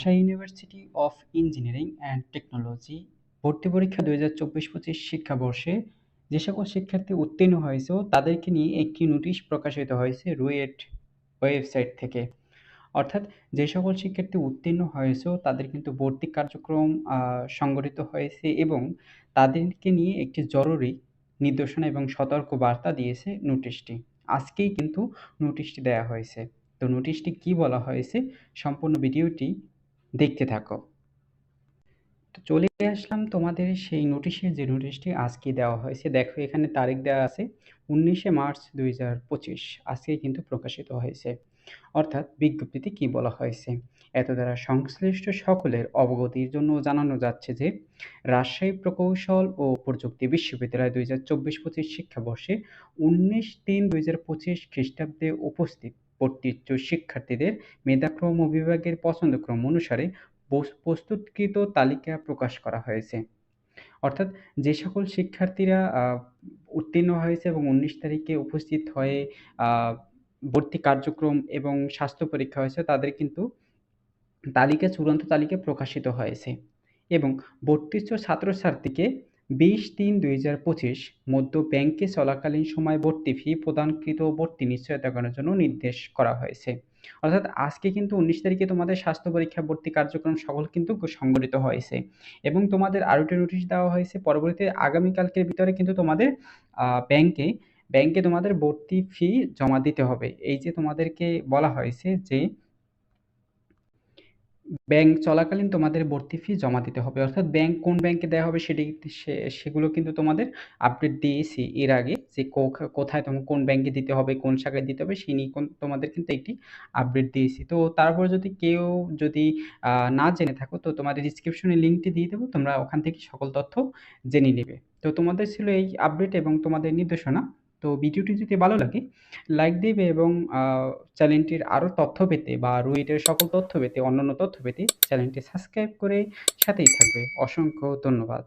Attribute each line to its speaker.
Speaker 1: Rajshahi university of engineering and technology ভর্তি পরীক্ষা ২০২৪-২৫ শিক্ষাবর্ষে যে সকল শিক্ষার্থী উত্তীর্ণ হয়েছে তাদেরকে নিয়ে একটি নোটিশ প্রকাশিত হয়েছে রুয়েট ওয়েবসাইট থেকে। অর্থাৎ যে সকল শিক্ষার্থী উত্তীর্ণ হয়েছে তাদের কিন্তু ভর্তি কার্যক্রম সংগঠিত হয়েছে এবং তাদেরকে নিয়ে একটি জরুরি নির্দেশনা এবং সতর্ক বার্তা দিয়েছে নোটিশটি। আজকেই কিন্তু নোটিশটি দেয়া হয়েছে। তো নোটিশটি কি বলা হয়েছে সম্পূর্ণ ভিডিওটি দেখতে থাকো। তো চলে আসলাম তোমাদের সেই নোটিশের যে নোটিশটি আজকে দেওয়া হয়েছে। দেখো এখানে তারিখ দেওয়া আছে 19শে মার্চ 2025। আজকে কিন্তু প্রকাশিত হয়েছে। অর্থাৎ বিজ্ঞপ্তিতে কি বলা হয়েছে? এত দ্বারা সংশ্লিষ্ট সকলের অবগতির জন্য জানানো যাচ্ছে যে রাজশাহী প্রকৌশল ও প্রযুক্তি বিশ্ববিদ্যালয় 2024-25 শিক্ষাবর্ষে 19/3/2025 খ্রিস্টাব্দে উপস্থিত ভর্তিচ্ছু শিক্ষার্থীদের মেধাক্রম ও বিভাগের পছন্দক্রম অনুসারে প্রস্তুতকৃত তালিকা প্রকাশ করা হয়েছে। অর্থাৎ যে সকল শিক্ষার্থীরা উত্তীর্ণ হয়েছে এবং 19 তারিখে উপস্থিত হয়ে ভর্তি কার্যক্রম এবং স্বাস্থ্য পরীক্ষা হয়েছে তাদের কিন্তু চূড়ান্ত তালিকা প্রকাশিত হয়েছে এবং ভর্তিচ্ছু ছাত্রছাত্রীকে 20/3/2025 মধ্য ব্যাংকে চলাকালীন সময়ে ভর্তি ফি প্রদানকৃত ভর্তি নিশ্চয়তা করার জন্য নির্দেশ করা হয়েছে। অর্থাৎ আজকে কিন্তু 19 তারিখে তোমাদের স্বাস্থ্য পরীক্ষা ভর্তি কার্যক্রম সকল কিন্তু সংগঠিত হয়েছে এবং তোমাদের আরও একটা নোটিশ দেওয়া হয়েছে পরবর্তীতে আগামীকালকের ভিতরে কিন্তু তোমাদের ব্যাংকে তোমাদের ভর্তি ফি জমা দিতে হবে। এই যে তোমাদেরকে বলা হয়েছে যে ব্যাংক চলাকালীন তোমাদের ভর্তি ফি জমা দিতে হবে। অর্থাৎ কোন ব্যাংকে দেওয়া হবে সেগুলো কিন্তু তোমাদের আপডেট দিয়েছি এর আগে যে কোথায় কোন ব্যাংকে দিতে হবে, কোন শাখায় দিতে হবে সেই নিয়ে তোমাদের কিন্তু একটি আপডেট দিয়েছি। তো তারপর যদি কেউ না জেনে থাকো তো তোমাদের ডিসক্রিপশনে লিঙ্কটি দিয়ে দেবো। তোমরা ওখান থেকে সকল তথ্য জেনে নেবে। তো তোমাদের ছিল এই আপডেট এবং তোমাদের নির্দেশনা। তো ভিডিওটি যদি ভালো লাগে লাইক দিবে এবং চ্যানেলটির আরও তথ্য পেতে বা রুয়েটের সকল তথ্য পেতে, অন্যান্য তথ্য পেতে চ্যানেলটি সাবস্ক্রাইব করে সাথেই থাকবে। অসংখ্য ধন্যবাদ।